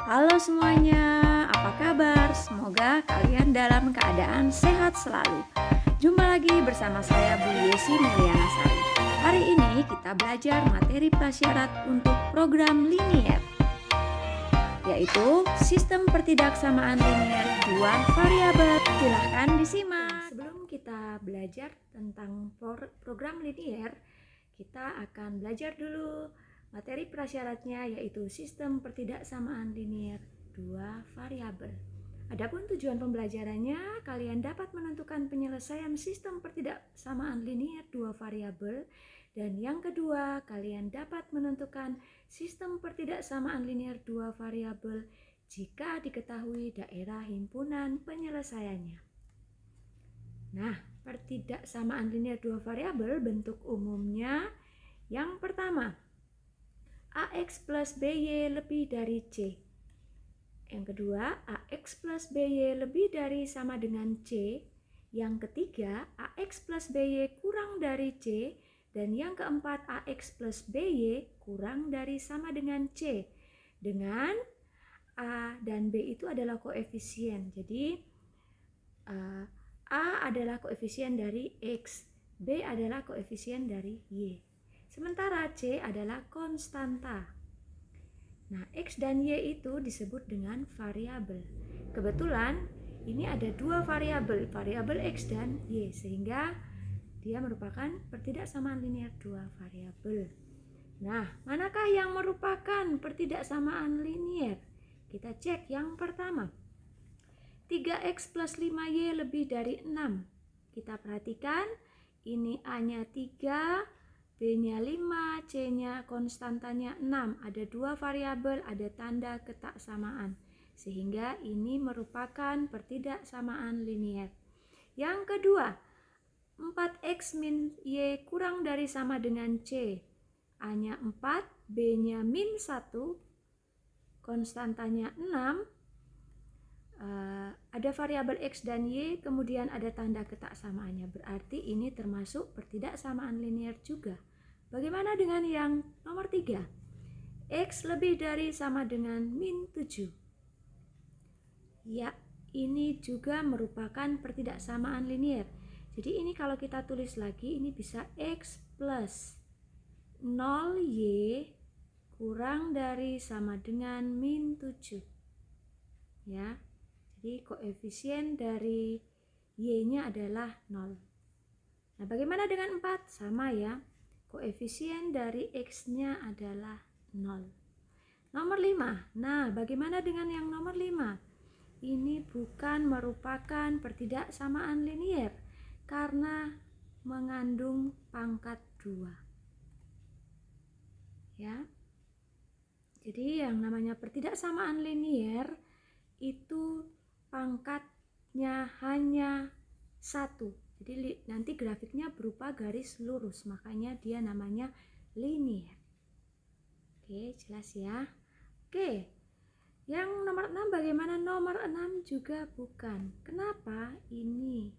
Halo semuanya, apa kabar? Semoga kalian dalam keadaan sehat selalu. Jumpa lagi bersama saya Bu Yesi Mulyana Sari. Hari ini kita belajar materi prasyarat untuk program linier, yaitu sistem pertidaksamaan linier dua variabel. Silahkan disimak. Sebelum kita belajar tentang program linier, kita akan belajar dulu materi prasyaratnya, yaitu sistem pertidaksamaan linier dua variabel. Adapun tujuan pembelajarannya, kalian dapat menentukan penyelesaian sistem pertidaksamaan linier dua variabel, dan yang kedua, kalian dapat menentukan sistem pertidaksamaan linier dua variabel jika diketahui daerah himpunan penyelesaiannya. Nah, pertidaksamaan linier dua variabel bentuk umumnya yang pertama, AX plus BY lebih dari C. Yang kedua, AX plus BY lebih dari sama dengan C. Yang ketiga, AX plus BY kurang dari C. Dan yang keempat, AX plus BY kurang dari sama dengan C. Dengan A dan B itu adalah koefisien. Jadi, A adalah koefisien dari X, B adalah koefisien dari Y. Sementara C adalah konstanta. Nah, X dan Y itu disebut dengan variabel. Kebetulan ini ada dua variabel, variabel X dan Y, sehingga dia merupakan pertidaksamaan linier dua variabel. Nah, manakah yang merupakan pertidaksamaan linier? Kita cek yang pertama. 3X plus 5Y lebih dari 6. Kita perhatikan, ini A-nya 3, B-nya 5, C-nya konstantanya 6. Ada dua variabel, ada tanda ketaksamaan. Sehingga ini merupakan pertidaksamaan linier. Yang kedua, 4X min Y kurang dari sama dengan C. A-nya 4, B-nya min 1, konstantanya 6. Ada variabel X dan Y, kemudian ada tanda ketaksamaannya. Berarti ini termasuk pertidaksamaan linier juga. Bagaimana dengan yang nomor 3? X lebih dari sama dengan min 7. Ya, ini juga merupakan pertidaksamaan linier. Jadi ini kalau kita tulis lagi, ini bisa X plus 0Y kurang dari sama dengan min 7. Ya, jadi koefisien dari Y-nya adalah 0. Nah, bagaimana dengan 4? Sama ya. Koefisien dari X-nya adalah 0. Nomor 5. Nah, bagaimana dengan yang nomor 5? Ini bukan merupakan pertidaksamaan linier karena mengandung pangkat 2. Ya. Jadi yang namanya pertidaksamaan linier itu pangkatnya hanya 1. Jadi nanti grafiknya berupa garis lurus, makanya dia namanya linier. Oke, jelas ya. Oke, yang nomor 6 bagaimana? Nomor 6 juga bukan. Kenapa? Ini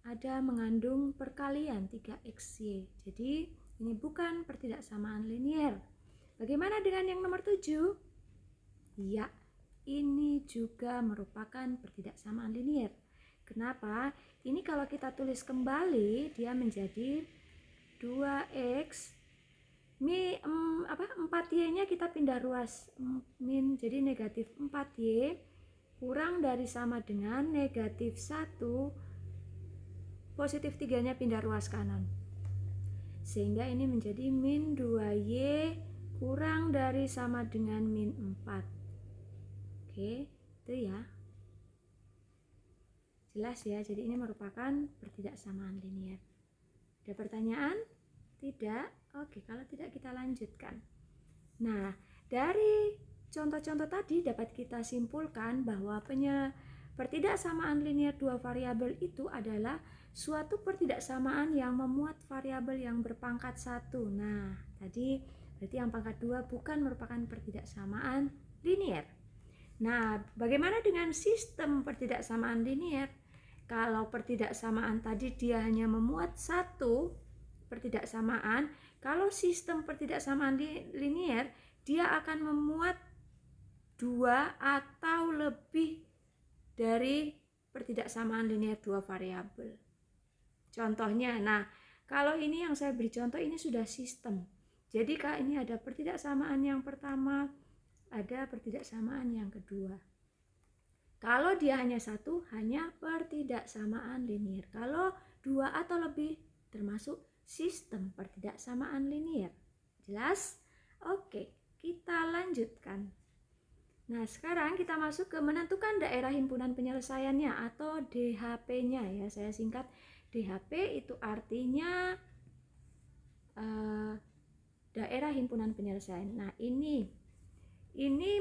ada mengandung perkalian 3XY. Jadi ini bukan pertidaksamaan linier. Bagaimana dengan yang nomor 7? Ya, ini juga merupakan pertidaksamaan linier. Kenapa? Ini kalau kita tulis kembali, dia menjadi 2X 4Y-nya kita pindah ruas min, jadi negatif 4Y kurang dari sama dengan negatif 1, positif 3-nya pindah ruas kanan. Sehingga ini menjadi min 2Y kurang dari sama dengan min 4. Oke, itu ya. Jelas ya, jadi ini merupakan pertidaksamaan linier. Ada pertanyaan? Tidak? Oke, kalau tidak kita lanjutkan. Nah, dari contoh-contoh tadi dapat kita simpulkan bahwa pertidaksamaan linier dua variabel itu adalah suatu pertidaksamaan yang memuat variabel yang berpangkat 1. Nah, tadi berarti yang pangkat 2 bukan merupakan pertidaksamaan linier. Nah, bagaimana dengan sistem pertidaksamaan linier? Kalau pertidaksamaan tadi dia hanya memuat 1 pertidaksamaan, kalau sistem pertidaksamaan linier dia akan memuat 2 atau lebih dari pertidaksamaan linear dua variabel. Contohnya, nah kalau ini yang saya beri contoh ini sudah sistem. Jadi Kak, ini ada pertidaksamaan yang pertama, ada pertidaksamaan yang kedua. Kalau dia hanya satu, hanya pertidaksamaan linear. Kalau 2 atau lebih, termasuk sistem pertidaksamaan linear. Jelas? Oke, kita lanjutkan. Nah, sekarang kita masuk ke menentukan daerah himpunan penyelesaiannya atau DHP-nya ya. Saya singkat DHP itu artinya daerah himpunan penyelesaian. Nah, ini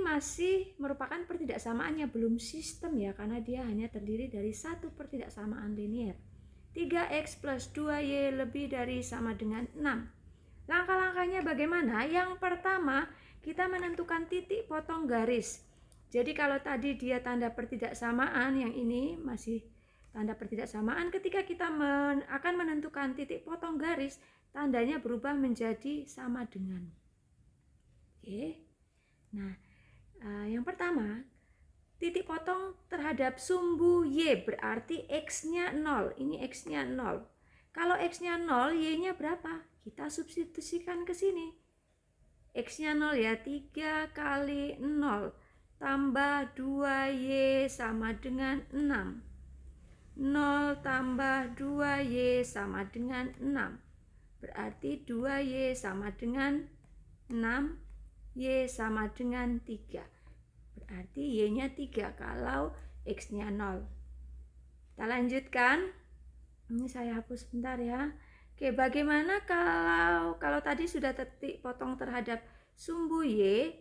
masih merupakan pertidaksamaannya, belum sistem ya, karena dia hanya terdiri dari satu pertidaksamaan linear. 3x plus 2y lebih dari sama dengan 6. Langkah-langkahnya bagaimana? Yang pertama, kita menentukan titik potong garis. Jadi kalau tadi dia tanda pertidaksamaan, yang ini masih tanda pertidaksamaan. Ketika kita akan menentukan titik potong garis, tandanya berubah menjadi sama dengan. Oke. Nah, yang pertama, titik potong terhadap sumbu Y berarti X-nya 0. Ini X-nya 0. Kalau X-nya 0, Y-nya berapa? Kita substitusikan ke sini. X-nya 0 ya, 3 kali 0 tambah 2Y sama dengan 6. 0 tambah 2Y sama dengan 6. Berarti 2Y sama dengan 6, Y sama dengan 3. Berarti Y-nya 3 kalau X-nya 0. Kita lanjutkan. Ini saya hapus sebentar ya. Oke, bagaimana kalau tadi sudah titik potong terhadap sumbu Y,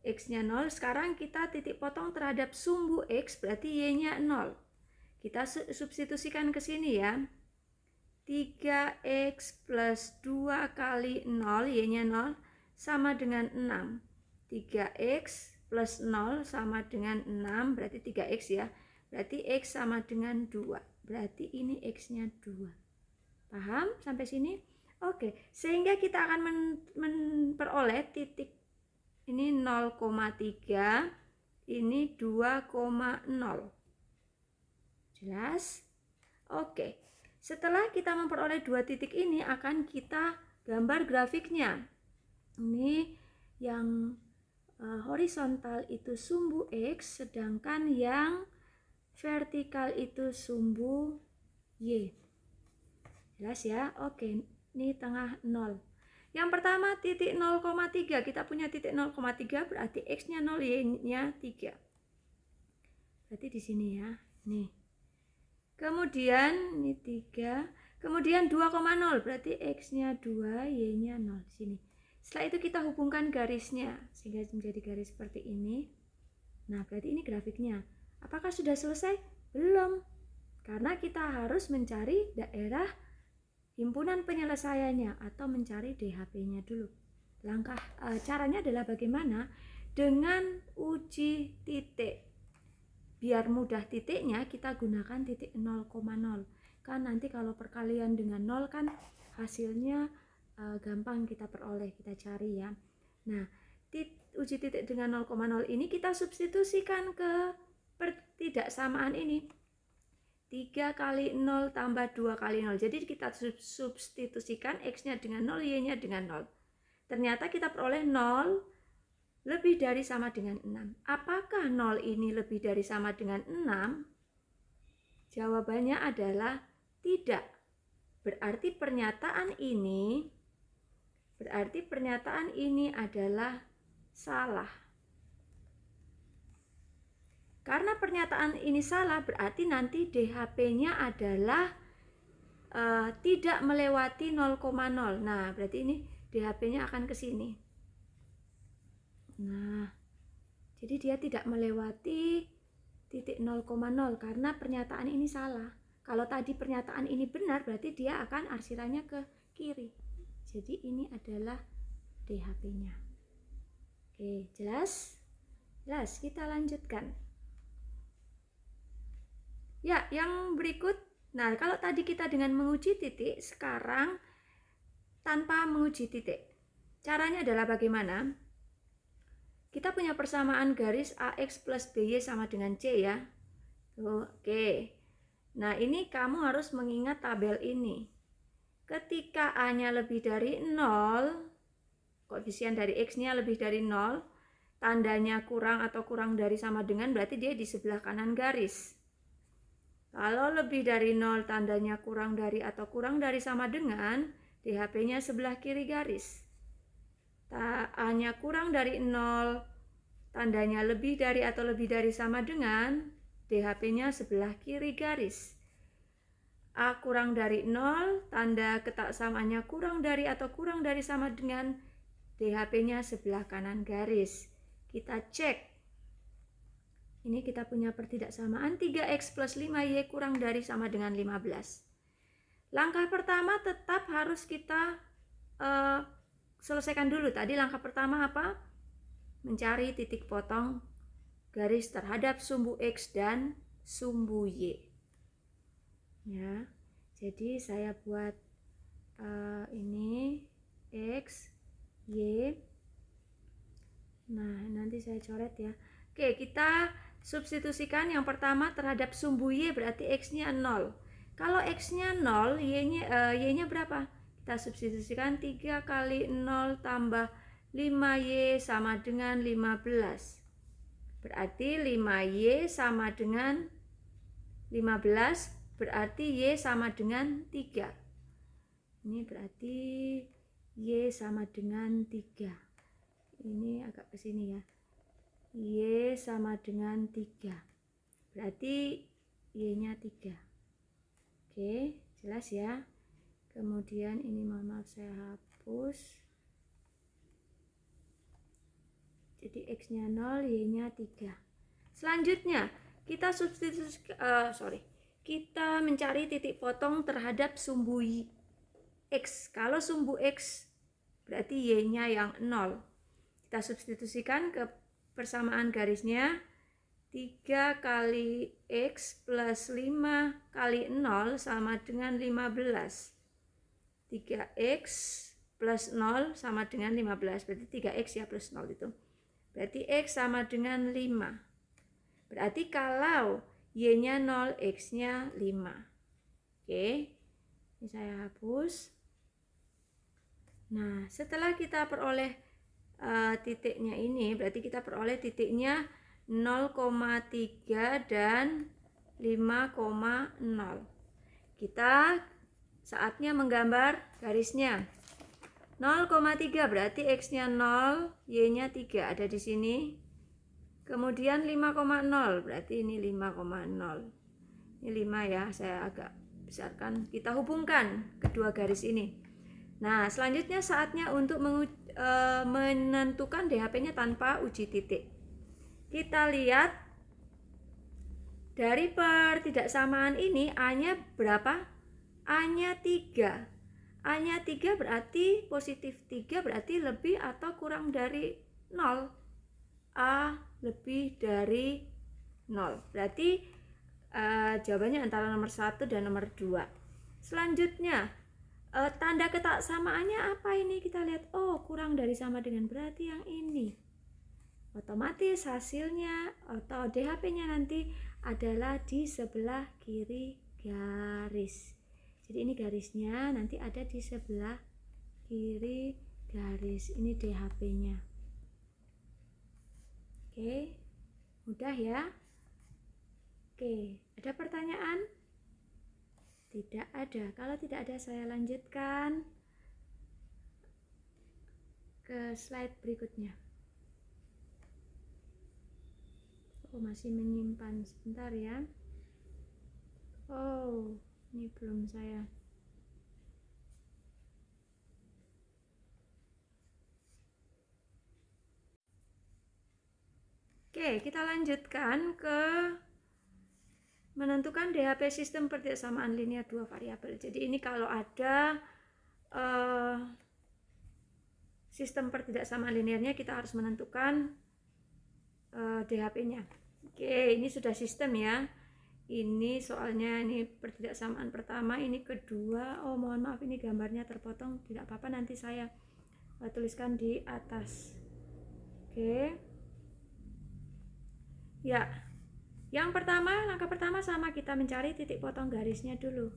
X-nya 0, sekarang kita titik potong terhadap sumbu X, berarti Y-nya 0. Kita substitusikan ke sini ya. 3x plus 2 kali 0, Y-nya 0, sama dengan 6. 3x plus 0 sama dengan 6, berarti 3x ya. Berarti X sama dengan 2. Berarti ini X-nya 2. Paham sampai sini? Oke, sehingga kita akan memperoleh titik ini 0,3, ini 2,0. Jelas? Oke, setelah kita memperoleh dua titik ini, akan kita gambar grafiknya. Ini yang horizontal itu sumbu X, sedangkan yang vertikal itu sumbu Y. Jelas ya? Oke, ini tengah 0. Yang pertama titik 0,3, kita punya titik 0,3 berarti X-nya 0, Y-nya 3. Berarti di sini ya. Nih. Kemudian ini 3, kemudian 2,0 berarti X-nya 2, Y-nya 0 di sini. Setelah itu kita hubungkan garisnya sehingga menjadi garis seperti ini. Nah, berarti ini grafiknya. Apakah sudah selesai? Belum. Karena kita harus mencari daerah himpunan penyelesaiannya atau mencari DHP-nya dulu. Caranya adalah bagaimana? Dengan uji titik. Biar mudah titiknya, kita gunakan titik 0,0. Kan nanti kalau perkalian dengan 0 kan hasilnya gampang kita peroleh, kita cari ya. Nah, uji titik dengan 0,0 ini kita substitusikan ke pertidaksamaan ini. 3 kali 0 tambah 2 kali 0. Jadi kita substitusikan X-nya dengan 0, Y-nya dengan 0. Ternyata kita peroleh 0 lebih dari sama dengan 6. Apakah 0 ini lebih dari sama dengan 6? Jawabannya adalah tidak. Berarti pernyataan ini adalah salah. Karena pernyataan ini salah, berarti nanti DHP-nya adalah tidak melewati 0,0. Nah, berarti ini DHP-nya akan ke sini. Nah, jadi dia tidak melewati titik 0,0 karena pernyataan ini salah. Kalau tadi pernyataan ini benar, berarti dia akan arsirannya ke kiri. Jadi ini adalah DHP-nya. Oke, jelas? Jelas, kita lanjutkan. Ya, yang berikut. Nah, kalau tadi kita dengan menguji titik, sekarang tanpa menguji titik. Caranya adalah bagaimana? Kita punya persamaan garis AX plus BY sama dengan C ya. Oke. Nah, ini kamu harus mengingat tabel ini. Ketika A-nya lebih dari 0, koefisien dari X-nya lebih dari 0, tandanya kurang atau kurang dari sama dengan, berarti dia di sebelah kanan garis. Kalau lebih dari 0, tandanya kurang dari atau kurang dari sama dengan, DHP-nya sebelah kiri garis. A-nya kurang dari 0, tandanya lebih dari atau lebih dari sama dengan, DHP-nya sebelah kiri garis. A kurang dari 0, tanda ketaksamaannya kurang dari atau kurang dari sama dengan, DHP-nya sebelah kanan garis. Kita cek. Ini kita punya pertidaksamaan 3X plus 5Y kurang dari sama dengan 15. Langkah pertama tetap harus kita selesaikan dulu. Tadi langkah pertama apa? Mencari titik potong garis terhadap sumbu X dan sumbu Y. Ya, jadi saya buat ini X, Y. Nah, nanti saya coret ya. Oke, kita substitusikan yang pertama terhadap sumbu Y, berarti X-nya 0. Kalau X-nya 0, Y-nya berapa? Kita substitusikan 3 kali 0 tambah 5Y sama dengan 15. Berarti 5Y sama dengan 15, berarti Y sama dengan 3. Ini berarti Y sama dengan 3. Ini agak ke sini ya. Y sama dengan 3. Berarti Y-nya 3. Oke, jelas ya. Kemudian ini mohon maaf saya hapus. Jadi X-nya 0, Y-nya 3. Selanjutnya, kita substitusi kita mencari titik potong terhadap sumbu X. Kalau sumbu X berarti Y-nya yang 0. Kita substitusikan ke persamaan garisnya. 3 kali X plus 5 kali 0 sama dengan 15. 3X plus 0 sama dengan 15. Berarti 3X ya plus 0 itu. Berarti X sama dengan 5. Berarti kalau Y-nya 0, X-nya 5. Oke. Ini saya hapus. Nah, setelah kita peroleh titiknya ini, berarti kita peroleh titiknya 0,3 dan 5,0. Kita saatnya menggambar garisnya. 0,3 berarti X-nya 0, Y-nya 3 ada di sini. Kemudian 5,0 berarti ini 5,0. Ini 5 ya, saya agak besarkan. Kita hubungkan kedua garis ini. Nah, selanjutnya saatnya untuk menentukan DHP-nya tanpa uji titik. Kita lihat dari pertidaksamaan ini A-nya berapa? A-nya 3. A-nya 3 berarti positif 3 berarti lebih atau kurang dari 0. A lebih dari 0. Berarti jawabannya antara nomor 1 dan nomor 2. Selanjutnya, tanda ketaksamaannya apa ini? Kita lihat, oh kurang dari sama dengan, berarti yang ini. Otomatis hasilnya atau DHP-nya nanti adalah di sebelah kiri garis. Jadi ini garisnya nanti ada di sebelah kiri garis. Ini DHP-nya. Oke, mudah ya. Oke, ada pertanyaan? Tidak ada. Kalau tidak ada, saya lanjutkan ke slide berikutnya. Oh, masih menyimpan, sebentar ya. Oh, ini belum saya. Oke, kita lanjutkan ke menentukan DHP sistem pertidaksamaan linear dua variabel. Jadi ini kalau ada sistem pertidaksamaan linearnya, kita harus menentukan DHP-nya. Oke, ini sudah sistem ya. Ini soalnya ini pertidaksamaan pertama, ini kedua. Oh, mohon maaf ini gambarnya terpotong. Tidak apa-apa, nanti saya tuliskan di atas. Oke. Ya, langkah pertama sama, kita mencari titik potong garisnya dulu.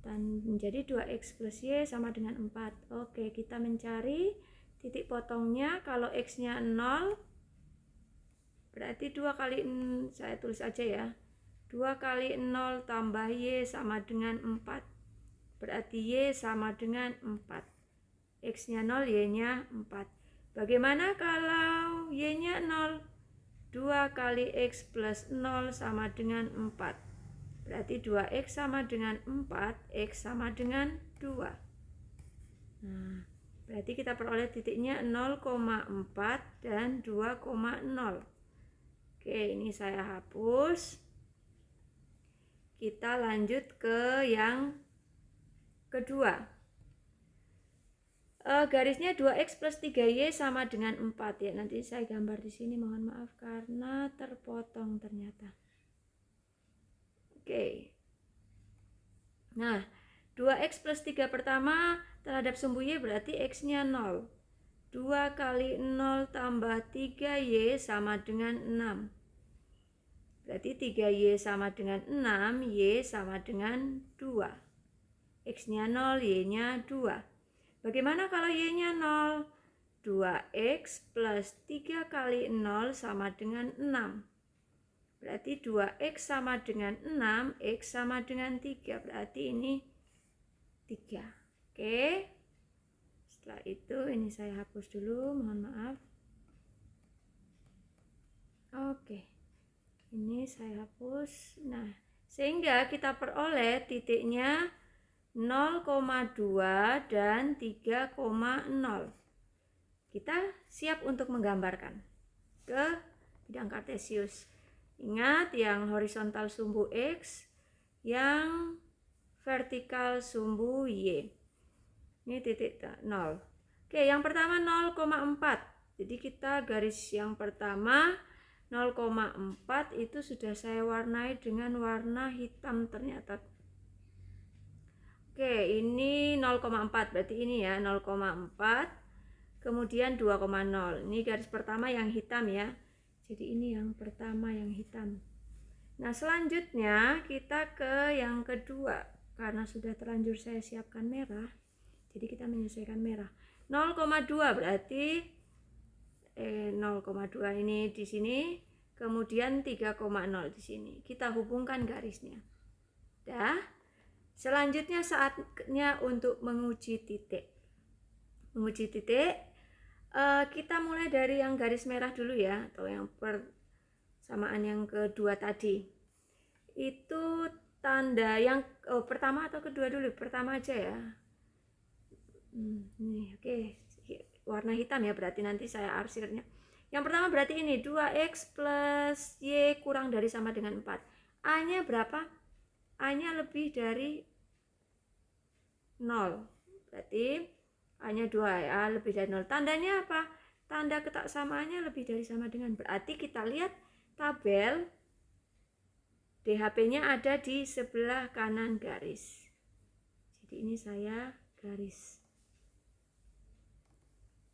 Dan menjadi 2x plus y sama dengan 4. Oke, kita mencari titik potongnya. Kalau x-nya 0, berarti 2 kali, saya tulis aja ya, 2 kali 0 tambah y sama dengan 4. Berarti y sama dengan 4. X-nya 0, y-nya 4. Bagaimana kalau y-nya 0? 2 kali x plus 0 sama dengan 4. Berarti 2x sama dengan 4, x sama dengan 2. Nah, berarti kita peroleh titiknya 0,4 dan 2,0. Oke, ini saya hapus. Kita lanjut ke yang kedua. Garisnya 2x plus 3y sama dengan 4 ya. Nanti saya gambar di sini, mohon maaf karena terpotong ternyata. Oke. Nah, 2x plus 3 pertama terhadap sumbu y berarti x-nya 0. 2 kali 0 tambah 3y sama dengan 6. Berarti 3y sama dengan 6, y sama dengan 2. X-nya 0, y-nya 2. Bagaimana kalau y-nya 0? 2x plus 3 kali 0 sama dengan 6. Berarti 2x sama dengan 6, x sama dengan 3. Berarti ini 3. Oke. Setelah itu ini saya hapus dulu, mohon maaf. Oke. Ini saya hapus. Nah, sehingga kita peroleh titiknya 0,2 dan 3,0. Kita siap untuk menggambarkan ke bidang kartesius. Ingat, yang horizontal sumbu x, yang vertikal sumbu y. Ini titik 0. Oke, yang pertama 0,4. Jadi kita garis yang pertama 0,4 itu sudah saya warnai dengan warna hitam ternyata. Oke, ini 0,4, berarti ini ya 0,4, kemudian 2,0. Ini garis pertama yang hitam ya. Jadi ini yang pertama yang hitam. Nah, selanjutnya kita ke yang kedua. Karena sudah terlanjur saya siapkan merah, jadi kita menyelesaikan merah. 0,2 berarti 0,2 ini di sini, kemudian 3,0 di sini. Kita hubungkan garisnya. Dah. Selanjutnya saatnya untuk menguji titik. Menguji titik, kita mulai dari yang garis merah dulu ya, atau yang persamaan yang kedua tadi. Itu tanda yang pertama atau kedua dulu? Pertama aja ya. Nih, oke. Warna hitam ya, berarti nanti saya arsirnya. Yang pertama berarti ini 2x plus y kurang dari sama dengan 4. A-nya berapa? A-nya lebih dari 0. Berarti A-nya 2, A lebih dari 0. Tandanya apa? Tanda ketaksamaannya lebih dari sama dengan. Berarti kita lihat tabel DHP-nya ada di sebelah kanan garis. Jadi ini saya garis.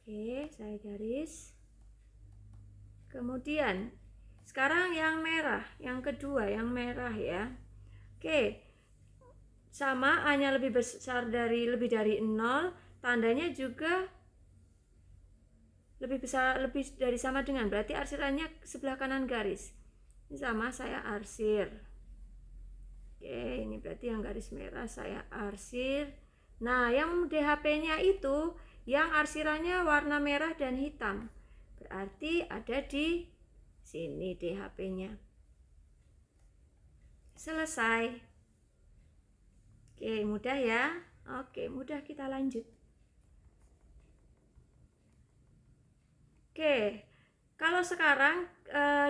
Oke, saya garis. Kemudian sekarang yang merah, yang kedua, yang merah ya. Oke, sama, A-nya lebih besar dari lebih dari 0, tandanya juga lebih besar, lebih dari sama dengan, berarti arsirannya sebelah kanan garis. Ini sama, saya arsir. Oke, ini berarti yang garis merah saya arsir. Nah, yang DHP-nya itu yang arsirannya warna merah dan hitam. Berarti ada di sini DHP-nya. Selesai. Oke, mudah ya. Oke, mudah, kita lanjut. Oke, kalau sekarang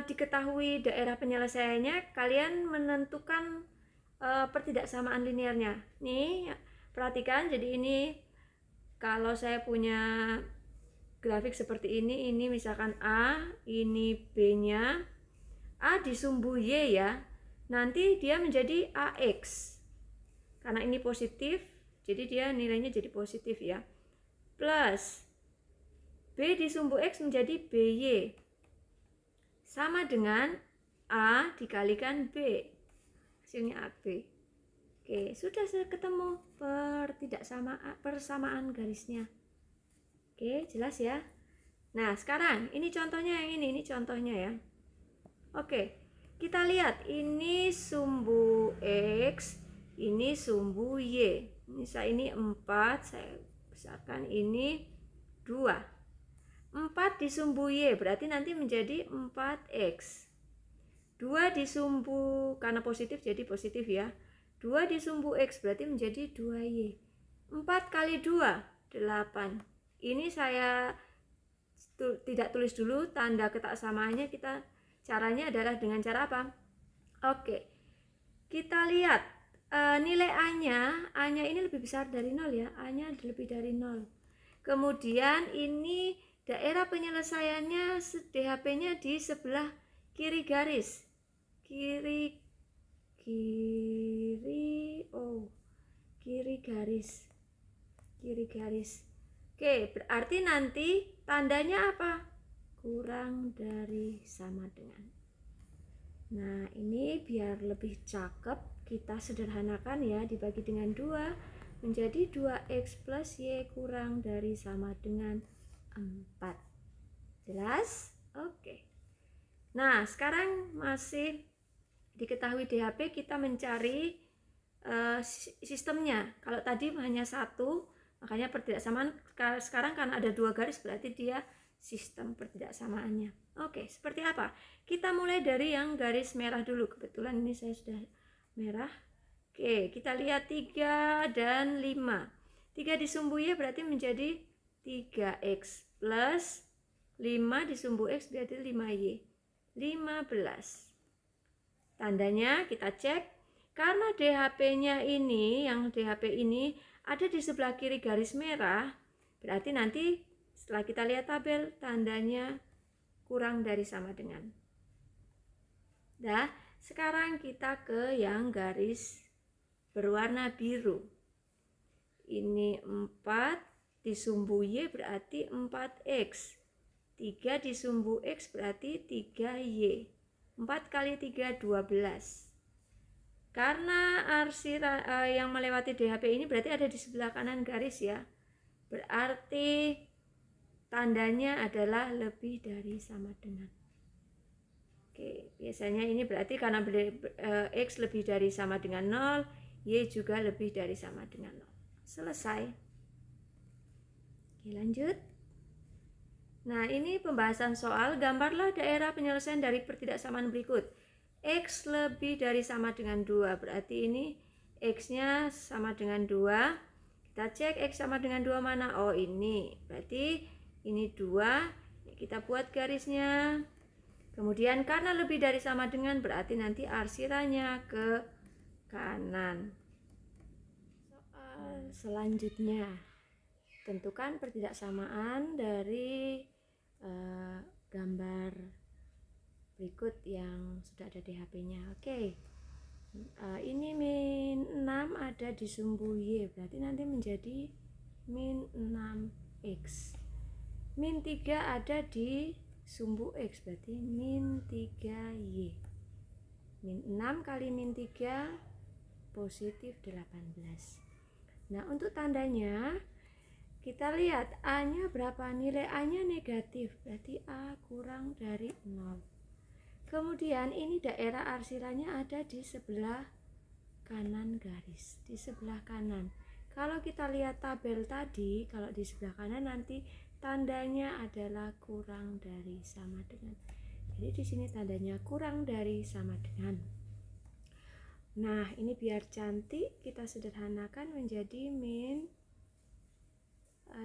diketahui daerah penyelesaiannya, kalian menentukan pertidaksamaan linearnya. Nih, perhatikan, jadi ini kalau saya punya grafik seperti ini misalkan A, ini B-nya, A disumbu Y ya, nanti dia menjadi AX. Karena ini positif, jadi dia nilainya jadi positif ya. Plus B disumbu X menjadi BY. Sama dengan A dikalikan B, hasilnya AB. Oke, sudah ketemu persamaan garisnya. Oke, jelas ya. Nah, sekarang ini contohnya yang ini contohnya ya. Oke, kita lihat ini sumbu X, ini sumbu Y. Misal ini 4, saya besarkan ini 2. 4 di sumbu Y berarti nanti menjadi 4X. 2 di sumbu, karena positif jadi positif ya. 2 di sumbu X berarti menjadi 2Y. 4 kali 2, 8. Ini saya tidak tulis dulu tanda ketaksamaannya. Caranya adalah dengan cara apa? Oke, kita lihat nilai A-nya ini lebih besar dari 0 ya. A-nya lebih dari 0. Kemudian ini daerah penyelesaiannya DHP-nya di sebelah kiri garis. Kiri garis. Oke, berarti nanti tandanya apa? Kurang dari sama dengan. Nah, ini biar lebih cakep kita sederhanakan ya, dibagi dengan 2 menjadi 2X plus Y kurang dari sama dengan 4. Jelas? Oke. Nah, sekarang masih diketahui DHP, kita mencari sistemnya. Kalau tadi hanya 1, makanya pertidaksamaan. Sekarang karena ada 2 garis berarti dia sistem pertidaksamaannya. Oke, seperti apa? Kita mulai dari yang garis merah dulu. Kebetulan ini saya sudah merah. Oke, kita lihat 3 dan 5. 3 di sumbu Y berarti menjadi 3X plus 5 di sumbu X berarti 5Y. 15. Tandanya kita cek. Karena DHP-nya ini, yang DHP ini ada di sebelah kiri garis merah, berarti nanti setelah kita lihat tabel, tandanya kurang dari sama dengan. Nah, sekarang kita ke yang garis berwarna biru. Ini 4 di sumbu Y berarti 4X. 3 di sumbu X berarti 3Y. 4 kali 3, 12. Karena arsiran yang melewati DHP ini berarti ada di sebelah kanan garis ya. Berarti tandanya adalah lebih dari sama dengan. Oke, biasanya ini berarti karena X lebih dari sama dengan 0, Y juga lebih dari sama dengan 0. Selesai. Oke, lanjut. Nah, ini pembahasan soal. Gambarlah daerah penyelesaian dari pertidaksamaan berikut. X lebih dari sama dengan 2, berarti ini X-nya sama dengan 2. Kita cek X sama dengan 2 mana? Oh, ini. Berarti ini 2. Kita buat garisnya. Kemudian karena lebih dari sama dengan berarti nanti arsirannya ke kanan. Soal selanjutnya. Tentukan pertidaksamaan dari gambar berikut yang sudah ada DHP-nya. Oke. Ini min 6 ada di sumbu Y, berarti nanti menjadi min 6X. Min 3 ada di sumbu X, berarti min 3Y. Min 6 kali min 3 positif 18. Nah, untuk tandanya kita lihat A-nya berapa? Nilai A-nya negatif, berarti A kurang dari 0. Kemudian ini daerah arsirannya ada di sebelah kanan garis, di sebelah kanan. Kalau kita lihat tabel tadi, kalau di sebelah kanan nanti tandanya adalah kurang dari sama dengan. Jadi di sini tandanya kurang dari sama dengan. Nah, ini biar cantik kita sederhanakan menjadi min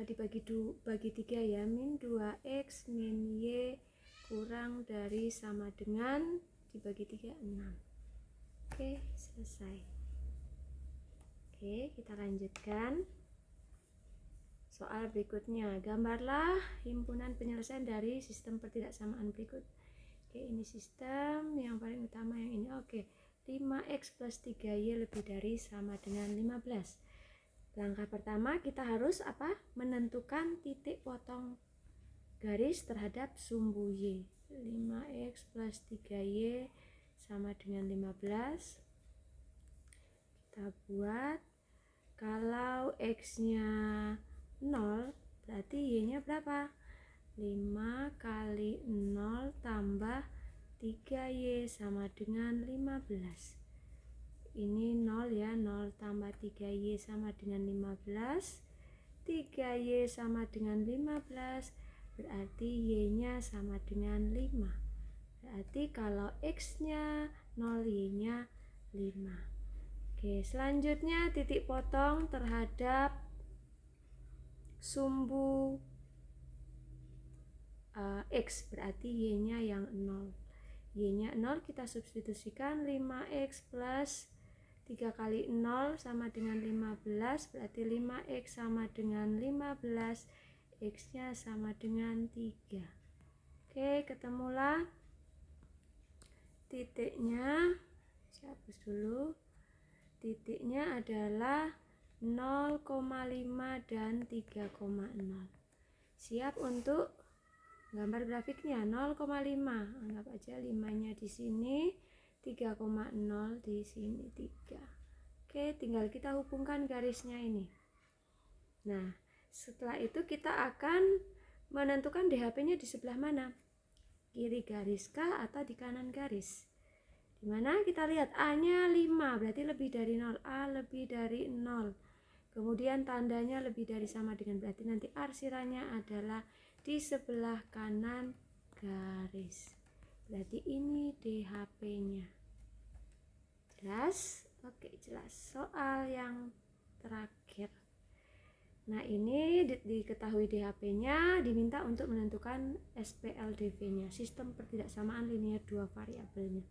dibagi 3 ya, min 2X min Y kurang dari sama dengan dibagi 3, 6. Oke, selesai. Oke, kita lanjutkan soal berikutnya. Gambarlah himpunan penyelesaian dari sistem pertidaksamaan berikut. Oke, ini sistem yang paling utama yang ini. Oke, 5X plus 3Y lebih dari sama dengan 15. Langkah pertama kita harus apa? Menentukan titik potong garis terhadap sumbu Y. 5X plus 3Y sama dengan 15. Kita buat, kalau X-nya 0, berarti Y-nya berapa? 5 kali 0 tambah 3Y sama dengan 15. Ini 0 ya, 0 tambah 3Y sama dengan 15. 3Y sama dengan 15, berarti Y-nya sama dengan 5. Berarti kalau X-nya 0, Y-nya 5. Oke, selanjutnya titik potong terhadap sumbu X, berarti Y-nya yang 0. Y-nya 0 kita substitusikan 5X plus 3 kali 0 sama dengan 15, berarti 5X sama dengan 15, X-nya sama dengan 3. Oke, ketemulah titiknya. Saya hapus dulu. Titiknya adalah 0,5 dan 3,0. Siap untuk gambar grafiknya. 0,5, anggap aja 5-nya di sini, 3,0 di sini 3. Oke, tinggal kita hubungkan garisnya ini. Nah, setelah itu kita akan menentukan DHP-nya di sebelah mana, kiri garis kah atau di kanan garis. Dimana kita lihat A-nya 5, berarti lebih dari 0. A lebih dari 0. Kemudian tandanya lebih dari sama dengan, berarti nanti arsirannya adalah di sebelah kanan garis. Berarti ini DHP-nya. Jelas? Oke, jelas. Soal yang terakhir. Nah, ini diketahui DHP-nya, diminta untuk menentukan SPLDV-nya, sistem pertidaksamaan linear dua variabelnya.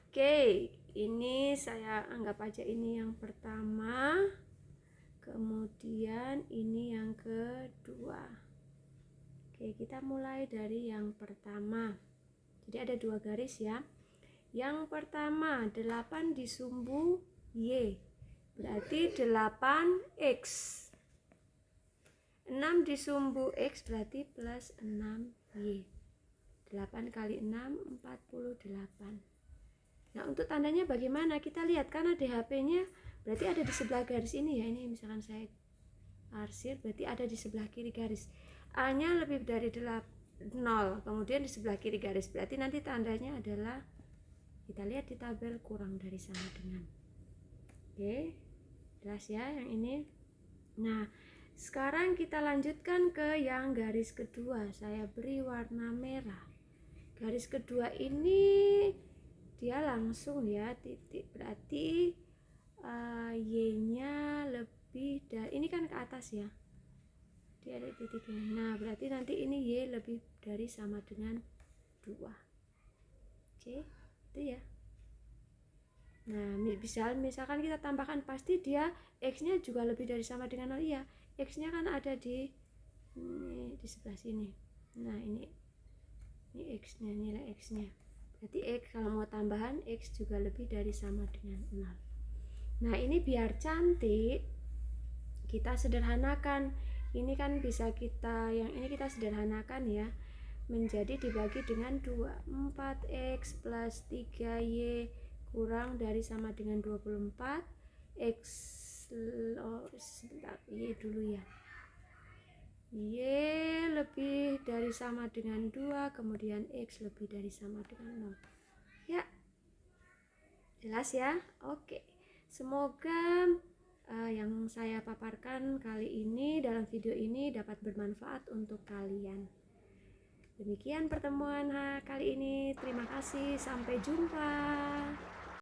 Oke, ini saya anggap aja ini yang pertama, kemudian ini yang kedua. Oke, kita mulai dari yang pertama. Jadi ada 2 garis ya. Yang pertama 8 di sumbu Y, berarti 8X. 6 di sumbu X berarti plus 6Y. 8 kali 6, 48. Nah, untuk tandanya bagaimana? Kita lihat, karena DHP-nya berarti ada di sebelah garis ini ya. Ini misalkan saya arsir, berarti ada di sebelah kiri garis. A-nya lebih dari 0, kemudian di sebelah kiri garis. Berarti nanti tandanya adalah, kita lihat di tabel, kurang dari sama dengan. Oke, jelas ya yang ini. Nah, sekarang kita lanjutkan ke yang garis kedua. Saya beri warna merah. Garis kedua ini dia langsung ya titik, berarti Y-nya lebih dari, ini kan ke atas ya, dia ada titiknya. Nah, berarti nanti ini Y lebih dari sama dengan 2. Oke, itu ya. Nah, misalkan kita tambahkan, pasti dia X-nya juga lebih dari sama dengan 0. Iya, X-nya kan ada di sebelah sini. Nah, ini X-nya, nilai X-nya. Berarti X, kalau mau tambahan, X juga lebih dari sama dengan 0. Nah, ini biar cantik, kita sederhanakan. Ini kan bisa kita, yang ini kita sederhanakan ya, menjadi dibagi dengan 2. 4X plus 3Y kurang dari sama dengan 24. X, sebentar, Y dulu ya. Y lebih dari sama dengan 2, kemudian X lebih dari sama dengan 0. Ya, jelas ya? Oke, semoga yang saya paparkan kali ini dalam video ini dapat bermanfaat untuk kalian. Demikian pertemuan kali ini. Terima kasih, sampai jumpa.